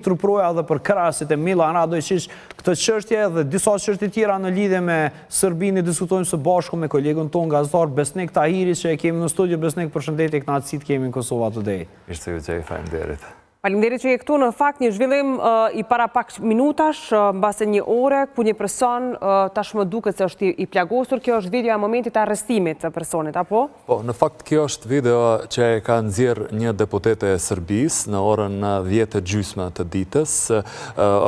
truproja dhe për krahasit e Milan Radojčić këtë çështje dhe disa çështje tjera në lidhje me Serbinë diskutojmë së bashku me kolegun ton gazetar Besnik Tahiri që e kemi në studio. Besnik, përshëndetje, kënaqësi kemi në Kosova Today. Mirë se ju gjej, faleminderit. Faleminderit që je këtu. Në fakt një zhvillim i para pak minutash, mbase një ore, ku një person tashmë duket se është i plagosur. Kjo është video e momentit të arrestimit të personit, apo? Po, në fakt kjo është video që e ka nxjerr një deputete e Serbisë në orën 10:30 të ditës.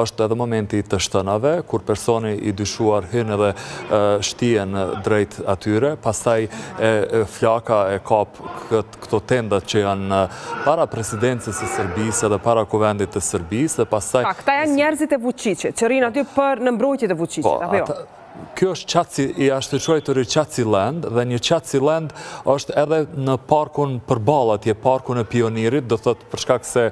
Është edhe momenti të shtënave, kur personi i dyshuar hyn edhe shtihen drejt atyre, pastaj flaka e kap këto tendat që janë para presidencës së Serbisë dhe para kuvendit të Serbisë dhe pastaj... Këta janë njerëzit e Vučićit, që rinë aty për në mbrojtje të Vučićit, apo jo? Kjo është qaci i ashtëquajtëri Qaciland dhe një Qaciland është edhe në parkun përballë atje, parkun e Pionirit, do thot për shkak se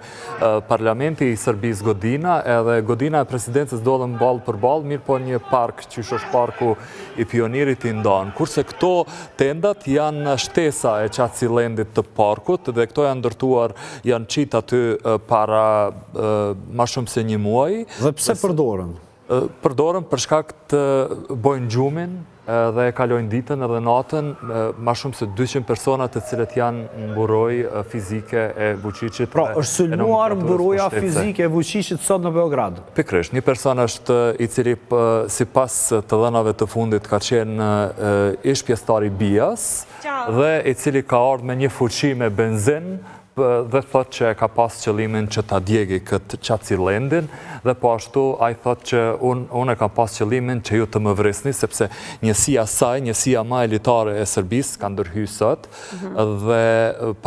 parlamenti i Serbisë godina edhe godina e presidencës dolën përballë, mirë po një park që është parku i Pionirit i ndan. Kurse këto tendat janë shtesa e Qacilandit të parkut dhe këto janë ndërtuar, janë qit aty para ma shumë se një muaj. Dhe pse përdoren? Përdorën për shkak të bojnë gjumin dhe kalojnë ditën edhe natën ma shumë se 200 persona të cilët janë mburoj fizike e Vučićit. Pra, është sulmuar mburoja fizike e Vučićit sot në Beograd? Pikërisht, një person është i cili sipas të dhënave të fundit ka qenë ish pjesëtar i BIA-s dhe i cili ka ardhur me një fuqi me benzin dhe thot që ka pas qëllimin që ta djegi këtë Qacilendin dhe po ashtu a i thot që unë ka pas qëllimin që ju të më vresni sepse njësia saj, njësia ma elitare e Serbisë ka ndërhy sot dhe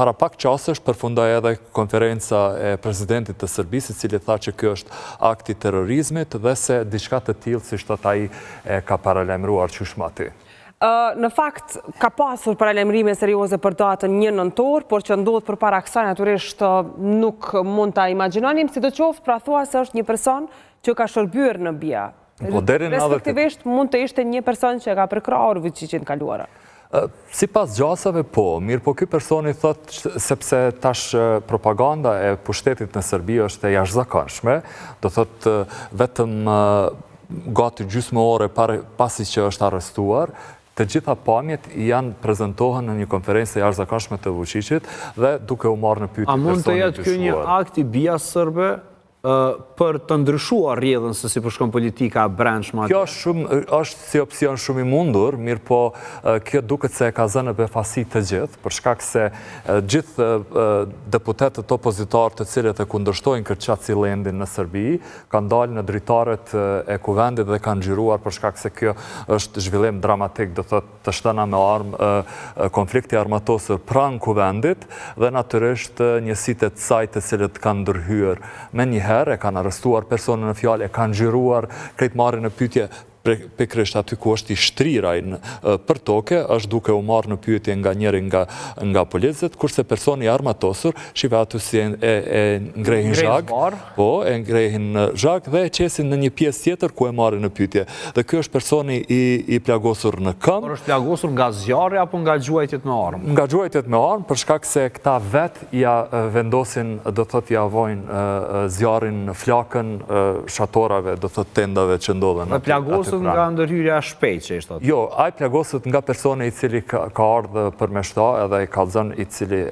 para pak qasësh përfundoi edhe konferenca e presidentit të Serbisë i cili tha që kjo është akti terrorizmit dhe se diçka të tillë si thot ai ka paralajmëruar qyshmati. Në fakt, ka pasur paralajmërime serioze për datën 1 nëntor, por që ndodhë përpara kësaj natyrisht nuk mund ta imagjinonim, sidoqoftë pra thua se është një person që ka shërbyer në BIA. Respektivisht mund të ishte një person që ka përkrahur Vučićin kaluara. Si pas gjasave po, mirë po ky personi thot sepse tash propaganda e pushtetit në Serbi është e jashtëzakonshme, do thot vetëm gati gjysmë ore pasi që është arrestuar, të gjitha pamjet janë prezentohen në një konferencë të jashtëzakonshme të Vučićit dhe duke u marrë në pyetje personit dyshuar. A mund të jetë ky një akt i BIA-s serbe për të ndryshuar rrjedhën se si përshkon politika brendshme? Kjo është si opsion shumë i mundur, mirë po kjo duket se e ka zënë befasi të gjithë, për shkak se gjithë deputetët opozitar të cilët e kundërshtojnë këtë Qacilendin në Serbi, kanë dalë në dritaret e kuvendit dhe kanë xhiruar për shkak se kjo është zhvillim dramatik, do thotë të shtëna me armë, konflikti armatosur pranë kuvendit dhe natyrisht njësitë të saj të cilët kanë ndërhyer me një e kanë arrestuar personën në fjalë, e kanë xhiruar krejt marrën në pyetje pikërisht aty ku është i shtriraj për toke, është duke u marrë në pyetje nga njëri nga policët, kurse personi i armatosur, shive aty si e ngrehin zhag, po, e ngrehin zhag dhe e qesin në një pjesë tjetër ku e marrë në pyetje. Dhe kjo është personi i plagosur në këmbë. Por është plagosur nga zjarri apo nga gjuajtjet me armë? Nga gjuajtjet me armë, për shkak se këta vet ja vendosin, do thot ja vojnë zjarrin në flakën shatorave, do thot tendave që ndodhen. Dhe plagosur nga ndërhyrja shpejt që ishtë atë? Jo, ai plagosët nga personi i cili ka ardhë për me shta edhe i kalzën i cili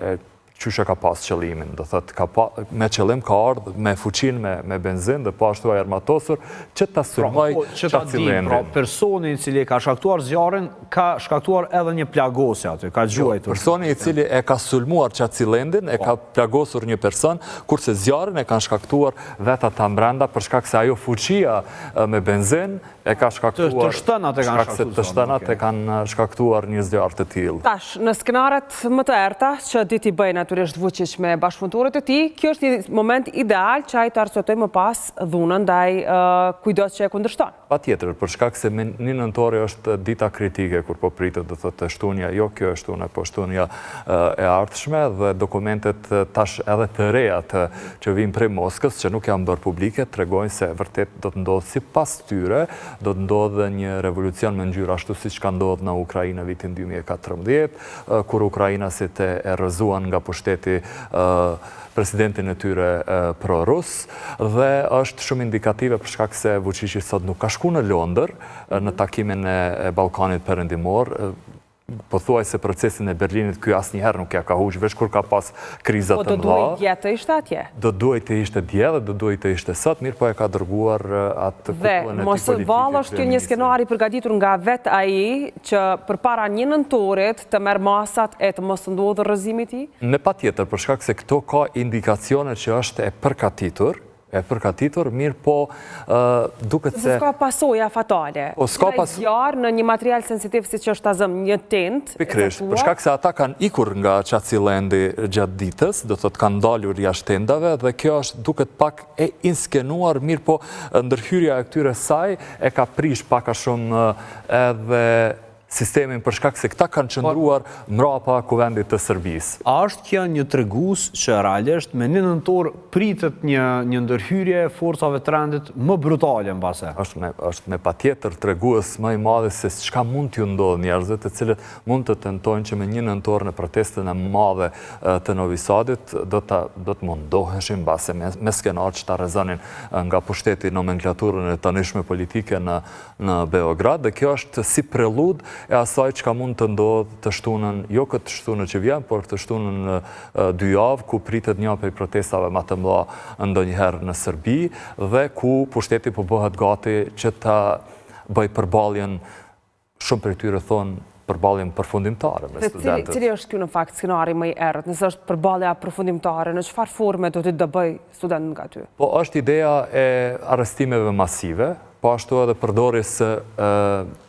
qyshe ka pas qëllimin. Do thëtë me qëllim ka ardhë me fuqin, me benzin dhe po ashtu ai armatosur që ta sulmoj Qacilendin. Pra personi i cili ka shkaktuar zjarrin ka shkaktuar edhe një plagosje aty, ka gjuajtur. Personi i cili e ka sulmuar Qacilendin, e ka plagosur një person, kurse zjarrin e kanë shkaktuar vetë ata brenda për shkak se ajo fuqia me benzin e ka shkaktuar... Të shtënat e kanë shkaktuar një zjarr të tillë. Tash, në skenaret më të errta që diti bëjnë natyrisht Vučić me bashkëpunëtorët e tij, kjo është një moment ideal që ai të arsyetoj më pas dhunën ndaj kujdes që e kundërshton. Patjetër, për shkak se 1 nëntori është dita kritike kur po pritet, do thotë shtunja, jo kjo është shtuna, po shtunja e ardhshme dhe dokumentet tash edhe të reja që vijnë prej Moskës, që nuk janë bërë publike, tregojnë se vërtet do të ndodhë sipas tyre, do të ndodhë një revolucion me ngjyrë ashtu siç ka ndodhur në Ukrainë vitin 2014, kur ukrainasit e rrëzuan nga pushteti presidentin e tyre pro-rus, dhe është shumë indikative për shkak se Vučići sot nuk ka shku në Londër në takimin e Ballkanit Perëndimor. Po thuaj se procesin e Berlinit ky asnjëherë nuk ja ka huq, veç kur ka pas krizat të mëdha. Po do duhet dje të ishte atje? Do duhet të ishte dje dhe do duhet të ishte sot, mirë po e ka dërguar atë kupullën e tij politike. Dhe mos vallë është kjo një skenari përgatitur nga vetë ai që përpara 1 nëntorit të merr masat e të mos ndodhë rrëzimi i tij? Në patjetër, për shkak se këto ka indikacione që është e përkatitur, mirë po duket se... S'ka pasoja fatale. Zjarë në një material sensitiv si që është azëm një tent. Pikrish, për shkak se ata kanë ikur nga Qacilendi gjatë ditës, do të kanë dalur jashtë tendave, dhe kjo është duket pak e inskenuar, mirë po ndërhyrja e këtyre saj e ka prish pak a shumë edhe sistemin për shkak se këta kanë qëndruar mrapa kuvendit të Serbisë. A është kjo një tregues që realisht me 1 nëntor pritet një ndërhyrje e forcave të rendit më brutale mbase? Është me patjetër tregues më i madh se çka mund t'ju ndodhë njerëzve të cilët mund të tentojnë që me 1 nëntor në protestën e madhe të Novi Sadit do të mundoheshin mbase me skenar që ta rrezonin nga pushteti nomenklaturën e tanishme politike në Beograd, dhe kjo është si prelud e asaj që ka mund të ndodhë të shtunën, jo këtë shtunë që vjen, por të shtunën 2 javë, ku pritet një prej protestave më të mëdha ndonjëherë në Serbi, dhe ku pushteti po bëhet gati që ta bëj përballjen, shumë prej tyre thonë, përballjen përfundimtare me studentët. Cili është kjo në fakt skenari më i errët? Nëse është përballja përfundimtare, në çfarë forme do të bëj student nga ty? Po është ideja e arrestimeve masive, po ashtu edhe përdorjes së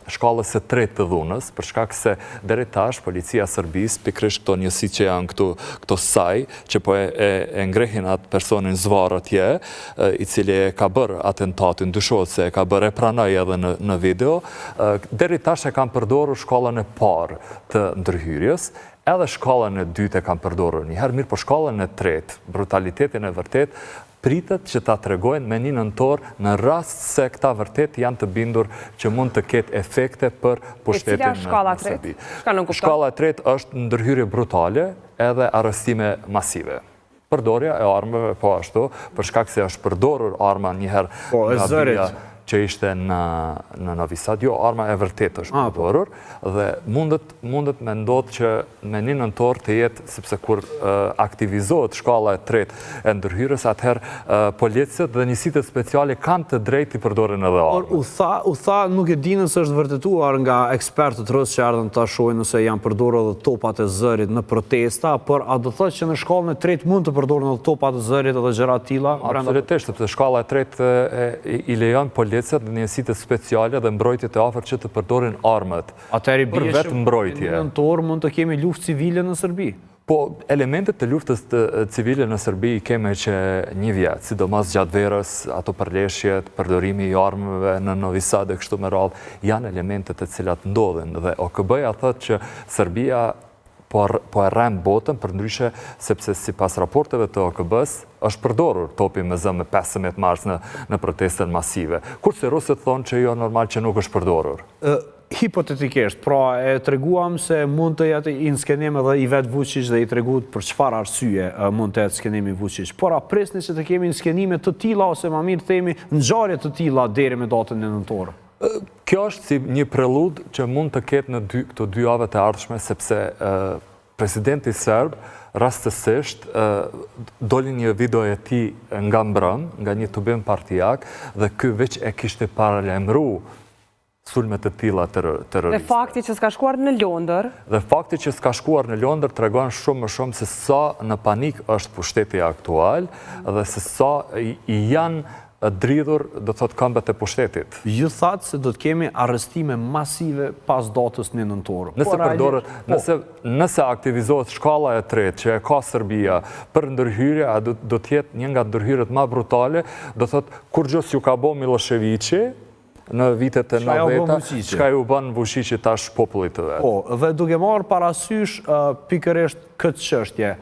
shkallës së 3 të dhunës, për shkak se deri tash policia e Serbisë, pikërisht këto njësi që janë këto saj, që po e ngrehin atë personin zvarr atje, i cili e ka bërë atentatin, dyshohet se e ka bërë, e pranoi edhe në video, deri tash e kanë përdorur shkallën e parë të ndërhyrjes, edhe shkallën e dytë e kanë përdorur njëherë, mirë po shkallën e tretë, brutalitetin e vërtet, pritet që ta tregojnë me 1 nëntor në rast se këta vërtet janë të bindur që mund të ketë efekte për pushtetin në Serbi. Shkalla e tretë është ndërhyrje brutale edhe arrestime masive. Përdorja e armëve po ashtu, për shkak se është përdorur arma njëherë nga bia që ishte në Novi Sad, jo, arma e vërtet është përdorur, dhe mundet me ndodhë që me 1 nëntor të jetë, sepse kur aktivizohet shkalla e tretë e ndërhyrjes, atëherë policët dhe njësitë speciale kanë të drejtë i përdorin edhe armë. U tha nuk e di nëse është vërtetuar nga ekspertët rusë që ardhën të shojnë nëse janë përdorur edhe topat e zërit në protesta, por a do thotë që në shkallën e tretë mund të përdorin edhe topat e zërit edhe gjëra të tilla? Absolutisht, sepse shkalla e tretë i lejon policët dhe njësitë speciale dhe mbrojtjet e afërt që të përdorin armët. Për vetë mbrojtje. Në nëntor mund të kemi luftë civile në Serbi? Po, elementet të luftës civile në Serbi i keme që 1 vjet, sidomos gjatë verës, ato përleshjet, përdorimi i armëve në Novi Sad e kështu me radhë, janë elementet të cilat ndodhin, dhe OKB-ja thotë që Serbia po e rrem botën, për ndryshe sepse si pas raporteve të OKB-s është përdorur topi me zë me 15 mars në protestën masive. Kurse rusët thonë që jo normal që nuk është përdorur. Hipotetikisht, pra e treguam se mund të jetë i skenim edhe i vetë Vučić dhe i treguat për çfarë arsye mund të jetë skenimi Vučić. Por a presni që të kemi skenime të tilla ose më mirë themi ngjarje të tilla deri me datën e nëntor? Kjo është si një prelud që mund të ketë në këto 2 javët e ardhshme, sepse presidenti serb rastësisht doli një video e tij nga mbrëm, nga një tubim partijak, dhe ky veç e kishte paralajmëruar sulme të tilla terroriste. Dhe fakti që s'ka shkuar në Londër. Dhe fakti që s'ka shkuar në Londër tregon shumë më shumë se sa në panik është pushteti aktual dhe se sa i janë dridhur, do thot, këmbët e pushtetit. Ju thatë se do të kemi arrestime masive pas datës 1 nëntor. Nëse aktivizohet shkalla e tretë që e ka Serbia për ndërhyrje, do të jetë një nga ndërhyrjet më brutale, do thot, kur gjos ju ka bo Miloševići në vitet e 90-ta, çka ju bën Vučići tash popullit të vet. Po, dhe duke marrë parasysh pikërisht këtë çështje,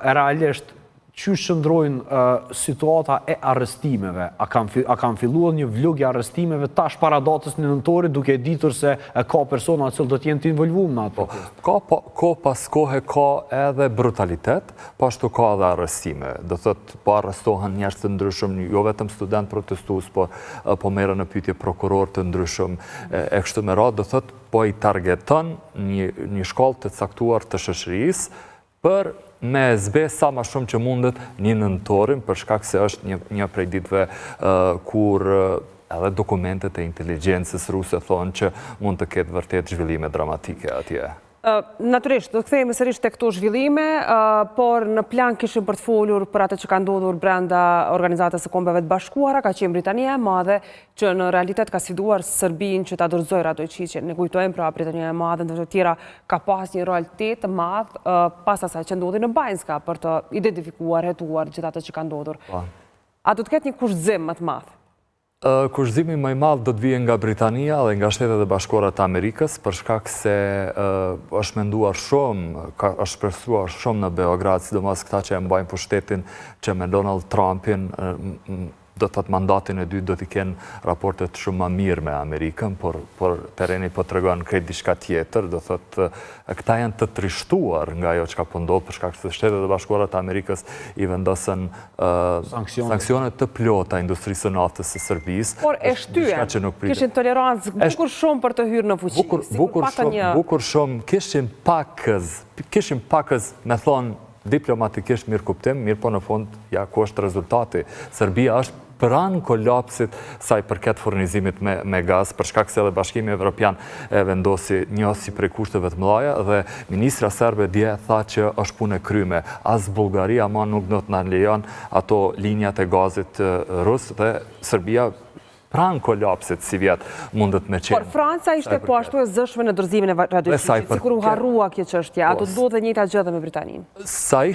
realisht Qysh shëndrojnë situata e arrestimeve? A kanë filluar një vlogje arrestimeve tash para datës 1 nëntorit, duke ditur se ka persona që do t'jenë të involvuar në atë? Ko pas kohe ka edhe brutalitet, pashtu ka edhe arrestime. Do thot, po arrestohen njerëz të ndryshëm, jo vetëm student protestues, po merren në pyetje prokuror të ndryshëm e kështu me radhë. Do thot, po i targeton një shkallë të caktuar të shoqërisë për me zbe sa ma shumë që mundet 1 nëntorin, për shkak se është një prej ditëve kur edhe dokumentet e inteligjencës ruse thonë që mund të ketë vërtet zhvillime dramatike atje. Natyrisht, do të kthehemi sërish tek këto zhvillime, por në plan kishim për të folur për atë që ka ndodhur brenda Organizatës së Kombeve të Bashkuara, ka qenë Britania e Madhe, që në realitet ka sfiduar Serbinë që ta dorëzojë Radojčićin. Ne kujtojmë pra Britania e Madhe ndër të tjera ka pas një rol të madh pas asaj që ndodhi në Banjska për të identifikuar, hetuar gjithë ato që ka ndodhur. A do të ketë një kushtëzim më të madh? Kushtëzimi më i madh do të vijë nga Britania dhe nga Shtetet e Bashkuara të Amerikës, për shkak se është menduar shumë, është shpresuar shumë në Beograd, sidomos këta që e mbajnë pushtetin që me Donald Trumpin, do të thotë mandatin e dytë do t'i kenë raportet shumë më mirë me Amerikën, por tereni po tregon krejt diçka tjetër, do thotë këta janë të trishtuar nga ajo çka po ndodh për shkak se Shtetet e Bashkuara të Amerikës i vendosën sanksione të plota industrisë së naftës së Serbisë. Por e shtyen, kishin tolerancë bukur shumë për të hyrë në fuqi. Bukur shumë, kishin pakës me thonë diplomatikisht mirë kuptim, mirë po në fund ja ku është rezultati. Serbia është pranë kolapsit sa i përket furnizimit me gaz, për shkak se edhe Bashkimi Evropian e vendosi një si prej kushteve të mëdha dhe ministra serbe dje tha që është punë e kryme. As Bullgaria ma nuk do të na lejon ato linjat e gazit rus dhe Serbia pranë kolapsit si vjetë mundet me qenë. Por Franca ishte po ashtu e zëshme në dorëzimin e Radojčićit, sikur u harrua kjo çështje, a do të ndodhte njëjta gjë edhe me Britaninë? Sa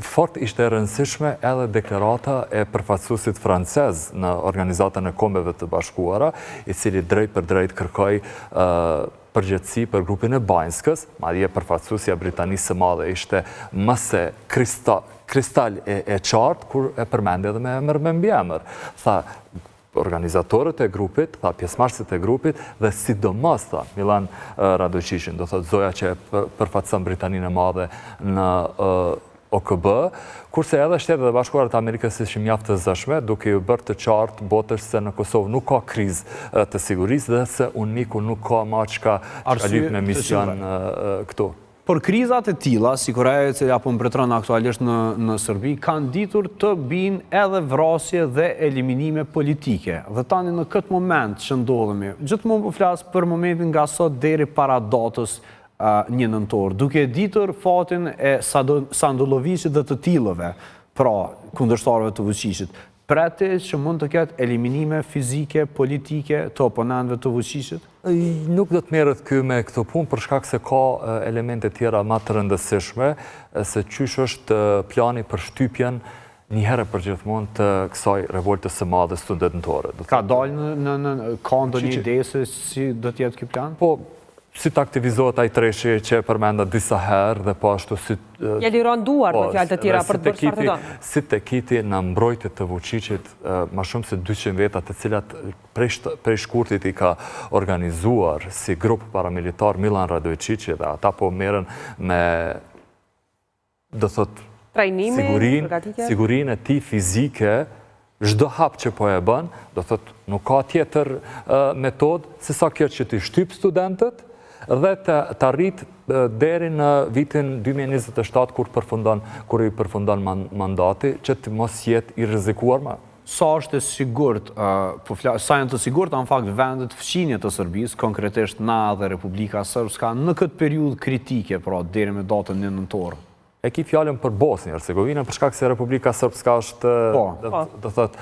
fort ishte rëndësishme edhe deklarata e përfaqësuesit francez në Organizatën e Kombeve të Bashkuara, i cili drejt për drejt kërkoi përgjegjësi për grupin e Banjskës, madje përfaqësuesja Britanisë së Madhe ishte më se kristal e qartë kur e përmendi edhe me emër me mbiemër. Tha organizatorët e grupit, pjesëmarrësit e grupit dhe sidomos Milan Radojčićin, do thotë zoja që përfaqëson Britaninë e Madhe në OKB, kurse edhe Shtetet e Bashkuara të Amerikës ishin mjaft të zëshme, duke ju bërë të qartë botës se në Kosovë nuk ka krizë të sigurisë dhe se UNMIK-u nuk ka ma çka lyp në mision këtu. Por krizat e tilla, sikur ajo që apo mbretëron aktualisht në Serbi, kanë ditur të binë edhe vrasje dhe eliminime politike. Dhe tani në këtë moment që ndodhemi, gjithmonë po flas për momentin nga sot deri para datës 1 nëntor, duke ditur fatin e Sandulovicit dhe të tillëve, pra kundërshtarëve të Vučićit. Prete që mund të ketë eliminime fizike, politike të oponentëve të Vučićit? Nuk do të merret ky me këtë punë për shkak se ka elemente tjera më të rëndësishme, se qysh është plani për shtypjen një herë për gjithmonë të kësaj revoltës së madhe studentore. Ka dalë ka ndonjë ide se si do të jetë ky plan? Po, si të aktivizohet ai treshi që e përmenda disa herë dhe po ashtu si... Ja liron duar me fjalë të tjera për të bërë çfarë të don. Si te kiti në mbrojtje të Vučićit ma shumë se 200 veta të cilat prej shkurtit i ka organizuar si grup paramilitar Milan Radojčić dhe ata po merren me, do thot, sigurinë e tij fizike. Çdo hap që po e bën, do thot, nuk ka tjetër metodë se sa kjo që ti shtyp studentët dhe të arrit deri në vitin 2027 kur i përfundon mandati, që të mos jetë i rrezikuar më. Sa është e sigurt, sa janë të sigurt në fakt vendet fqinje të Serbisë, konkretisht na dhe Republika Srpska, në këtë periudhë kritike, pra deri me datën 1 nëntor? E ki fjallën për Bosnjë-Hercegovinë, për shkak se Republika Srpska është, do thot,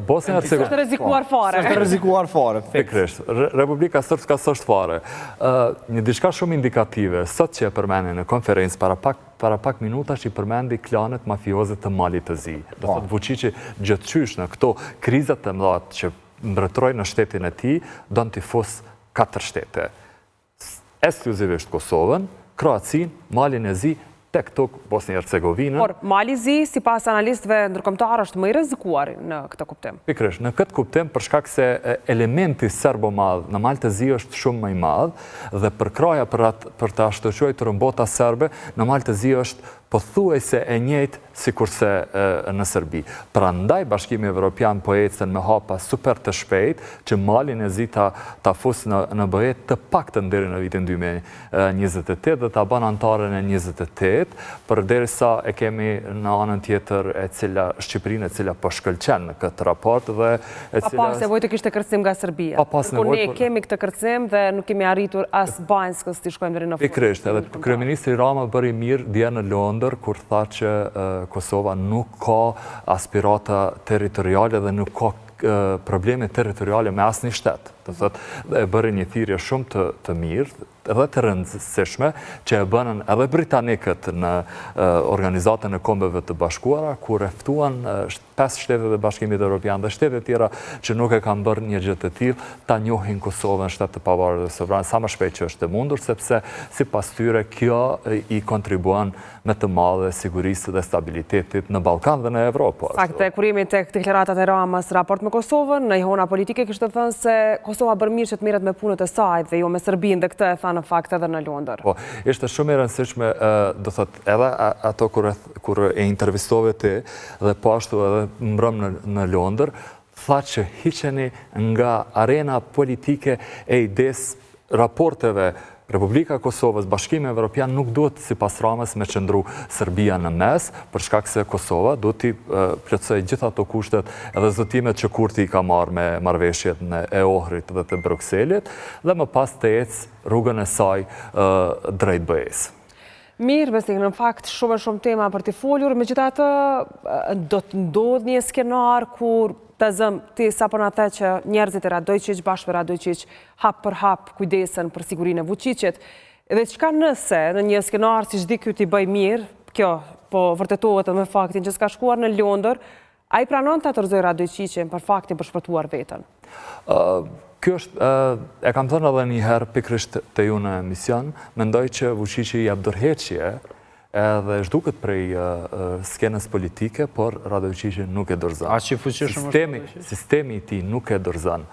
Bosnjë-Hercegovinë... Është rrezikuar fare. Është rrezikuar fare, pikërisht. Republika Srpska s'është fare. Një diçka shumë indikative, sot që e përmendi në konferencë, para pak minutash i përmendi klanet mafioze të Malit të Zi. Do thot, Vučići gjëtëqysh në këto krizat të mëdha që mbretërojnë në shtetin e tij, don t'i fusë 4 shtete. Ekskluzivisht Kosovën, Kroacinë, Malin e Zi tek tuk Bosnjë-Hercegovinë. Por Mali Zi, si pas analistëve ndërkombëtar, është më i rrezikuar në këtë kuptim. Pikërisht, në këtë kuptim, për shkak se elementi serbo-madh në Malë të Zi është shumë më i madh dhe përkraja për të ashtëquajtur rëmbota serbe në Malë të Zi është pothuajse e njëjtë sikurse në Serbi. Prandaj Bashkimi Evropian po ecën me hapa super të shpejt që Malin e Zi ta fusë në BE të paktën deri në vitin 2028 dhe ta bën antarën e 28, përderisa e kemi në anën tjetër Shqipërinë e cila po shkëlqen në këtë raport dhe e cila Pa pas nevojë të kishte kërcim nga Serbia. Kur ne kemi këtë kërcim dhe nuk kemi arritur as Banjskës të shkojmë deri në fund. Pikërisht, edhe kryeministri Rama bëri mirë dje në Londër kur tha që Kosova nuk ka aspirata territoriale dhe nuk ka probleme territoriale me asnjë shtet. Do thotë, e bëri një thirrje shumë të mirë edhe të rëndësishme që e bënën edhe britanikët në Organizatën e Kombeve të Bashkuara, kur e ftuan 5 shtetet e Bashkimit Evropian dhe shtetet tjera që nuk e kanë bërë një gjë të tillë, ta njohin Kosovën shtet të pavarur dhe sovran sa më shpejt që është e mundur, sepse sipas tyre kjo i kontribuan me të madhe sigurisë dhe stabilitetit në Ballkan dhe në Evropë. Saktë, kur jemi tek deklaratat e Ramës raport me Kosovën, në ihona politike kishte thënë se Kosova bën mirë që të merret me punët e saj dhe jo me Serbinë, dhe këtë e tha në fakt edhe në Londër. Po, ishte shumë e rëndësishme, do thot, edhe ato kur e intervistove ti dhe po ashtu edhe mbrëm në Londër, tha që hiqeni nga arena politike e ides raporteve Republika Kosovës, Bashkimi Evropian nuk duhet si pas Ramës me qëndru Serbia në mes, për shkak se Kosova duhet t'i plotësoj gjitha ato kushtet edhe zotimet që Kurti i ka marrë me marrëveshjet e Ohrit dhe të Brukselit, dhe më pas të ecë rrugën e saj drejt BE-s. Mirë, Besnik, në fakt shumë tema për t'i folur, megjithatë do të ndodhë një skenar kur të zëm ti sa po na the që njerëzit e Radojčić bashkë me Radojčić hap për hap kujdesen për sigurinë e Vučićit. Dhe çka nëse në një skenar si çdi ky ti bëj mirë, kjo po vërtetohet me faktin që s'ka shkuar në Londër, ai pranon ta tërzoj Radojčićin për faktin për shpëtuar veten. Kjo është, e kam thënë edhe një herë pikërisht te ju në emision, mendoj që Vučići jep dorëheqje edhe zhduket prej skenës politike, por Radojčići nuk e dorëzon. A që fuqishëm është? Sistemi i tij nuk e dorëzon.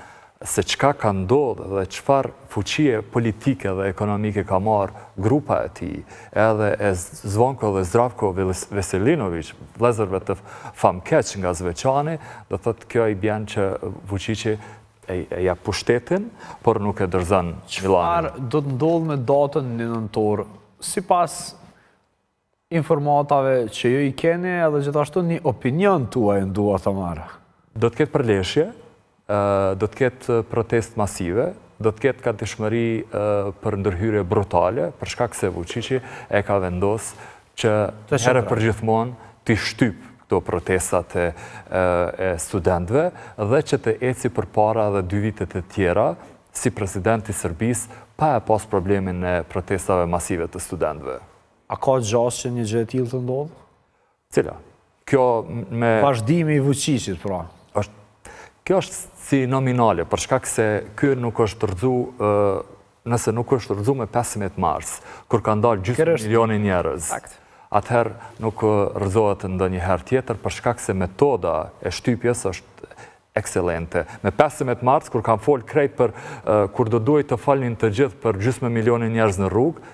Se çka ka ndodhur dhe çfarë fuqie politike dhe ekonomike ka marrë grupa e tij, edhe e Zvonko dhe Zdravko Veselinović, vëllezërve të famkeq nga Zveçani, do thotë kjo i bën që Vučići e jap pushtetin, por nuk e dorëzon Milanin. Çfarë do të ndodhë me datën 1 nëntor? Sipas informatave që ju i keni edhe gjithashtu një opinion tuaj ndua të marrë. Do të ketë përleshje, do të ketë protest masive, do të ketë gatishmëri për ndërhyrje brutale, për shkak se Vučići e ka vendos që herë për gjithmonë t'i shtyp këto protestat e studentëve dhe që të eci përpara dhe 2 vitet e tjera si presidenti i Serbisë pa e pas problemin e protestave masive të studentëve. A ka gjasë që një gjë e tillë të ndodhë? Cila? Kjo me... Vazhdimi i Vučićit, pra. Kjo është si nominale, për shkak se ky nuk është rrëzu, nëse nuk është rrëzu me 15 mars, kur ka ndalë gjysmë milioni njerëz. Atëherë nuk rrëzohet ndonjëherë tjetër, për shkak se metoda e shtypjes është ekselente. Me 15 mars, kur kam folë krejt për, kur do duhet të falnin të gjithë për gjysmë milioni njerëz në rrugë,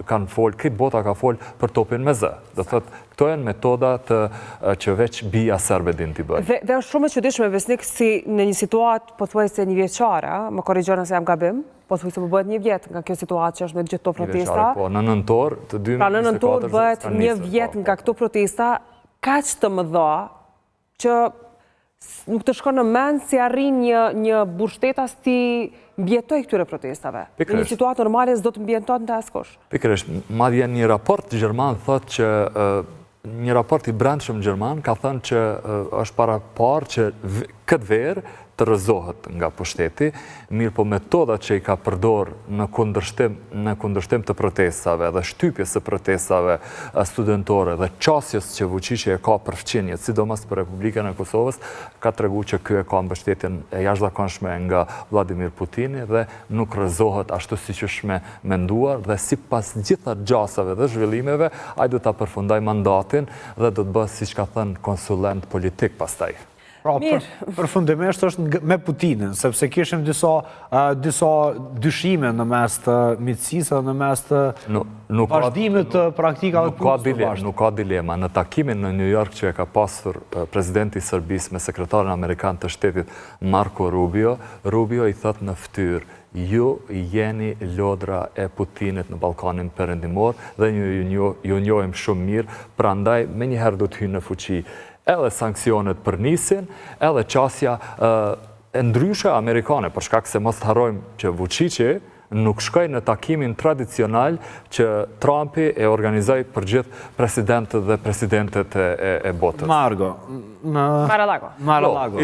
kanë folë, këtë bota ka folë për topin me zë. Do thëtë, këto janë metoda që veç bija serbe din t'i bëjë. Dhe është shumë e çuditshme, Besnik, si në një situatë pothuajse një vjeçare, më korrigjon nëse jam gabim, pothuajse po bëhet 1 vjet nga kjo situatë që është me gjithë këto protesta. Po, në nëntor të 2024. Pra në nëntor bëhet 1 vjet nga këto protesta, kaq të mëdha që nuk të shkon në mend si arrin një burgshtetas ti mbjetoj këtyre protestave. Në një situatë normale s'do të mbjeton të askush. Pikërisht, madje një raport gjerman thotë që një raport i brendshëm gjerman ka thënë që është para parë që këtë verë të rëzohet nga pushteti, mirë po metodat që i ka përdor në kundërshtim të protestave dhe shtypjes së protestave studentore dhe qasjes që Vučići e ka për fqinjet, sidomos për Republikën e Kosovës, ka tregu që ky e ka mbështetjen e jashtëzakonshme nga Vladimir Putini dhe nuk rëzohet ashtu siç është menduar dhe sipas gjitha gjasave dhe zhvillimeve, ai do ta përfundoj mandatin dhe do të bëhet siç ka thënë konsulent politik pastaj. Pra, përfundimisht është me Putinin, sepse kishim disa dyshime në mes të miqësisë dhe në mes të vazhdimit të praktikave të punës. Nuk ka dilema. Në takimin në New York që e ka pasur presidenti i Serbisë me sekretarin amerikan të shtetit Marco Rubio, Rubio i thot në fytyrë, ju jeni lodra e Putinit në Ballkanin Perëndimor dhe ju njohim shumë mirë, prandaj menjëherë do të hynë në fuqi edhe sankcionet për nisin, edhe qasja e ndryshe amerikane, për shkak se mos të harrojmë që Vučići nuk shkoj në takimin tradicional që Trumpi e organizoi për gjithë presidentët dhe presidentet e botës. Mar-a-Lago.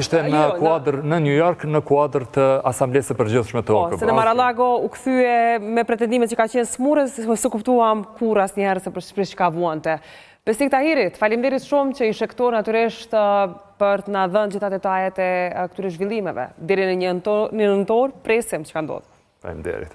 Ishte në New York në kuadër të Asamblesë së Përgjithshme të OKB. Se në Mar-a-Lago u kthye me pretendimet që ka qenë smurës, se kuptuam kur asnjëherë se për çka vuante. Besnik Tahirit, faleminderit shumë që i shektor natyrisht për të na dhënë gjitha detajet e këtyre zhvillimeve. Deri në një nëntor presim çka ndodh. Faleminderit.